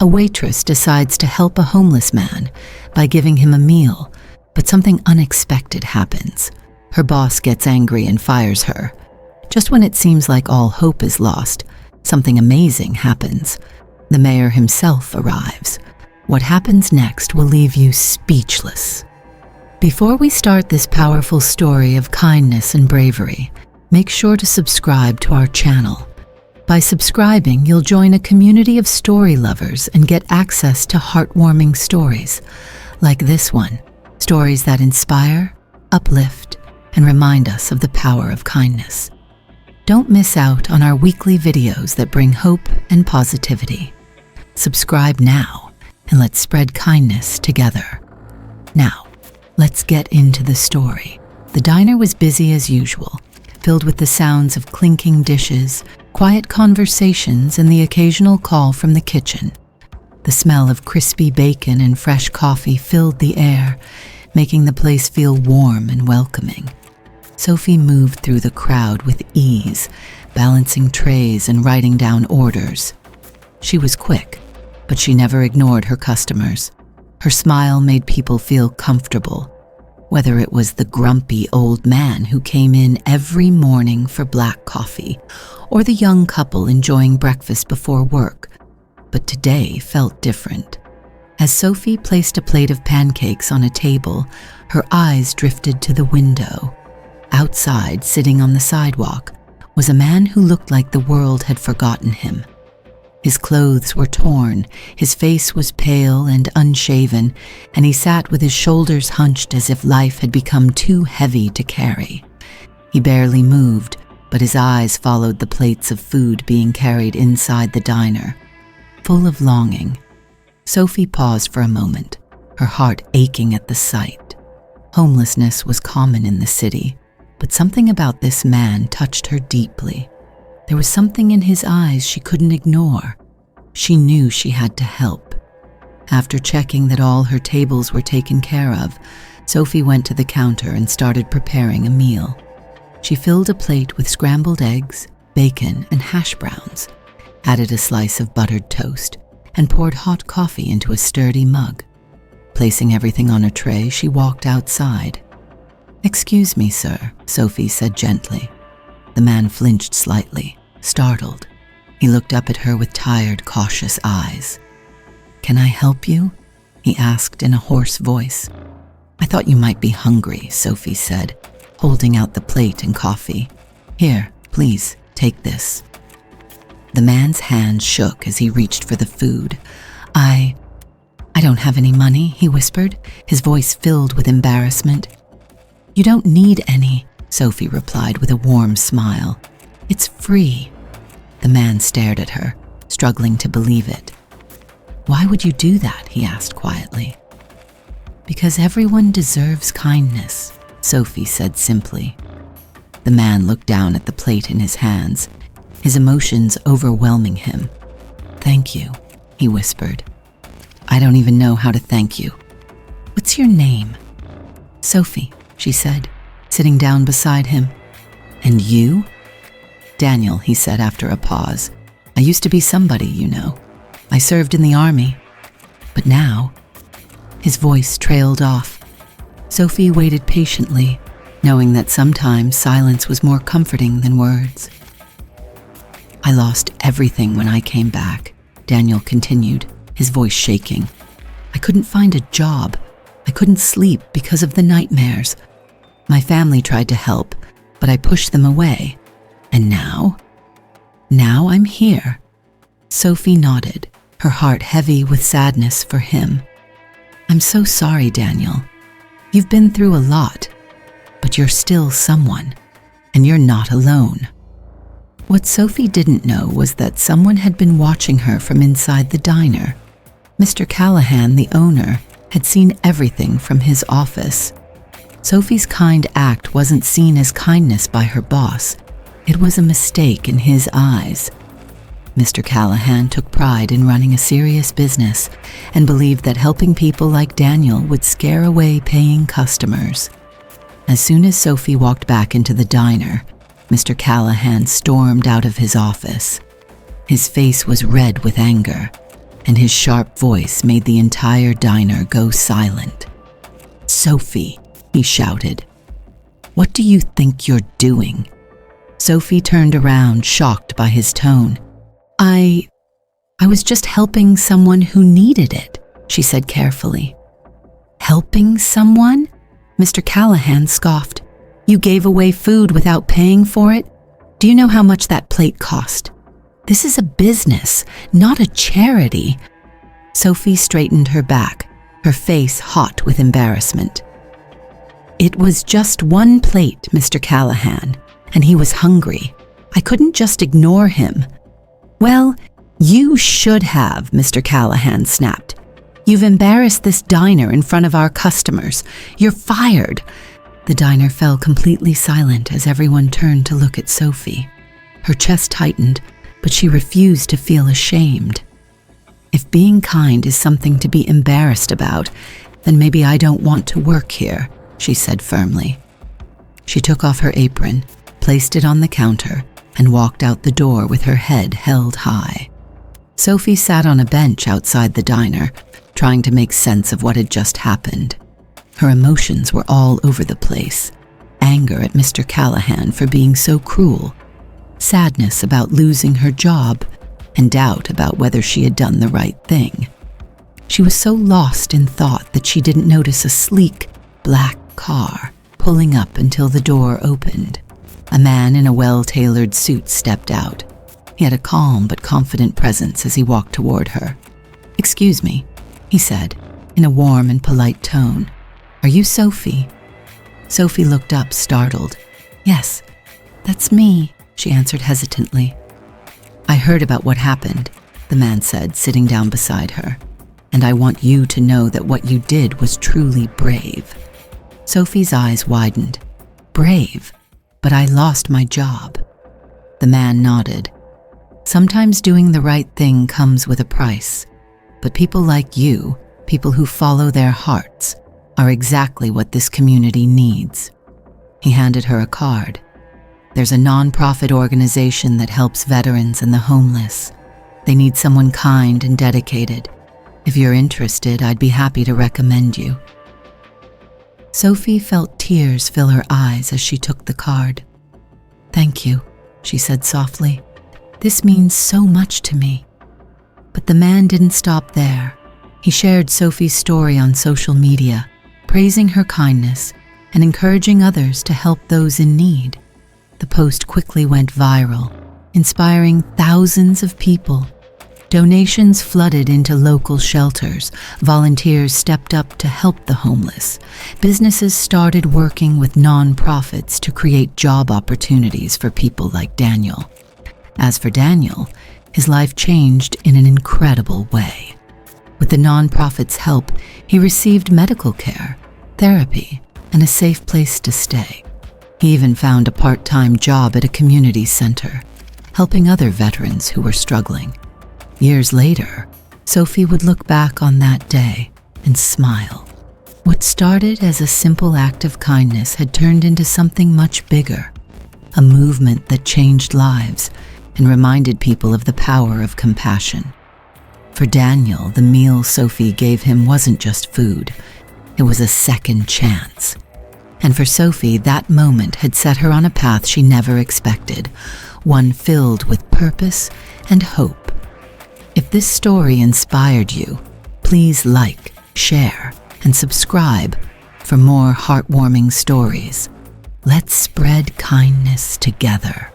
A waitress decides to help a homeless man by giving him a meal, but something unexpected happens. Her boss gets angry and fires her. Just when it seems like all hope is lost, something amazing happens. The mayor himself arrives. What happens next will leave you speechless. Before we start this powerful story of kindness and bravery, make sure to subscribe to our channel. By subscribing, you'll join a community of story lovers and get access to heartwarming stories, like this one, stories that inspire, uplift, and remind us of the power of kindness. Don't miss out on our weekly videos that bring hope and positivity. Subscribe now, and let's spread kindness together. Now, let's get into the story. The diner was busy as usual, filled with the sounds of clinking dishes, quiet conversations, and the occasional call from the kitchen. The smell of crispy bacon and fresh coffee filled the air, making the place feel warm and welcoming. Sophie moved through the crowd with ease, balancing trays and writing down orders. She was quick, but she never ignored her customers. Her smile made people feel comfortable, whether it was the grumpy old man who came in every morning for black coffee, or the young couple enjoying breakfast before work. But today felt different. As Sophie placed a plate of pancakes on a table, her eyes drifted to the window. Outside, sitting on the sidewalk, was a man who looked like the world had forgotten him. His clothes were torn, his face was pale and unshaven, and he sat with his shoulders hunched as if life had become too heavy to carry. He barely moved, but his eyes followed the plates of food being carried inside the diner. Full of longing, Sophie paused for a moment, her heart aching at the sight. Homelessness was common in the city, but something about this man touched her deeply. There was something in his eyes she couldn't ignore. She knew she had to help. After checking that all her tables were taken care of, Sophie went to the counter and started preparing a meal. She filled a plate with scrambled eggs, bacon, and hash browns, added a slice of buttered toast, and poured hot coffee into a sturdy mug. Placing everything on a tray, she walked outside. "Excuse me, sir," Sophie said gently. The man flinched slightly, startled. He looked up at her with tired, cautious eyes. "Can I help you?" he asked in a hoarse voice. "I thought you might be hungry," Sophie said, holding out the plate and coffee. "Here, please, take this." The man's hand shook as he reached for the food. I don't have any money," he whispered, his voice filled with embarrassment. "You don't need any," Sophie replied with a warm smile. "It's free." The man stared at her, struggling to believe it. "Why would you do that?" he asked quietly. "Because everyone deserves kindness," Sophie said simply. The man looked down at the plate in his hands, his emotions overwhelming him. "Thank you," he whispered. "I don't even know how to thank you. What's your name?" "Sophie," she said, sitting down beside him. "And you?" "Daniel," he said after a pause. "I used to be somebody, you know. I served in the army. But now..." His voice trailed off. Sophie waited patiently, knowing that sometimes silence was more comforting than words. "I lost everything when I came back," Daniel continued, his voice shaking. "I couldn't find a job. I couldn't sleep because of the nightmares. My family tried to help, but I pushed them away. And now I'm here." Sophie nodded, her heart heavy with sadness for him. "I'm so sorry, Daniel. You've been through a lot, but you're still someone, and you're not alone." What Sophie didn't know was that someone had been watching her from inside the diner. Mr. Callahan, the owner, had seen everything from his office. Sophie's kind act wasn't seen as kindness by her boss. It was a mistake in his eyes. Mr. Callahan took pride in running a serious business and believed that helping people like Daniel would scare away paying customers. As soon as Sophie walked back into the diner, Mr. Callahan stormed out of his office. His face was red with anger. and his sharp voice made the entire diner go silent. "Sophie," he shouted, "what do you think you're doing?" Sophie turned around, shocked by his tone. I was just helping someone who needed it," she said carefully. "Helping someone?" Mr. Callahan scoffed. "You gave away food without paying for it? Do you know how much that plate cost? This is a business, not a charity." Sophie straightened her back, her face hot with embarrassment. "It was just one plate, Mr. Callahan, and he was hungry. I couldn't just ignore him." "Well, you should have," Mr. Callahan snapped. "You've embarrassed this diner in front of our customers. You're fired." The diner fell completely silent as everyone turned to look at Sophie. Her chest tightened, but she refused to feel ashamed. "If being kind is something to be embarrassed about, then maybe I don't want to work here," she said firmly. She took off her apron, placed it on the counter, and walked out the door with her head held high. Sophie sat on a bench outside the diner, trying to make sense of what had just happened. Her emotions were all over the place. Anger at Mr. Callahan for being so cruel, sadness about losing her job, and doubt about whether she had done the right thing. She was so lost in thought that she didn't notice a sleek, black car pulling up until the door opened. A man in a well-tailored suit stepped out. He had a calm but confident presence as he walked toward her. "Excuse me," he said, in a warm and polite tone. "Are you Sophie?" Sophie looked up, startled. "Yes, that's me," she answered hesitantly. "I heard about what happened," the man said, sitting down beside her. "And I want you to know that what you did was truly brave." Sophie's eyes widened. "Brave? But I lost my job." The man nodded. "Sometimes doing the right thing comes with a price, but people like you, people who follow their hearts, are exactly what this community needs." He handed her a card. "There's a non-profit organization that helps veterans and the homeless. They need someone kind and dedicated. If you're interested, I'd be happy to recommend you." Sophie felt tears fill her eyes as she took the card. "Thank you," she said softly. "This means so much to me." But the man didn't stop there. He shared Sophie's story on social media, praising her kindness and encouraging others to help those in need. The post quickly went viral, inspiring thousands of people. Donations flooded into local shelters. Volunteers stepped up to help the homeless. Businesses started working with non-profits to create job opportunities for people like Daniel. As for Daniel, his life changed in an incredible way. With the non-profit's help, he received medical care, therapy, and a safe place to stay. He even found a part-time job at a community center, helping other veterans who were struggling. Years later, Sophie would look back on that day and smile. What started as a simple act of kindness had turned into something much bigger, a movement that changed lives and reminded people of the power of compassion. For Daniel, the meal Sophie gave him wasn't just food, it was a second chance. And for Sophie, that moment had set her on a path she never expected, one filled with purpose and hope. If this story inspired you, please like, share, and subscribe for more heartwarming stories. Let's spread kindness together.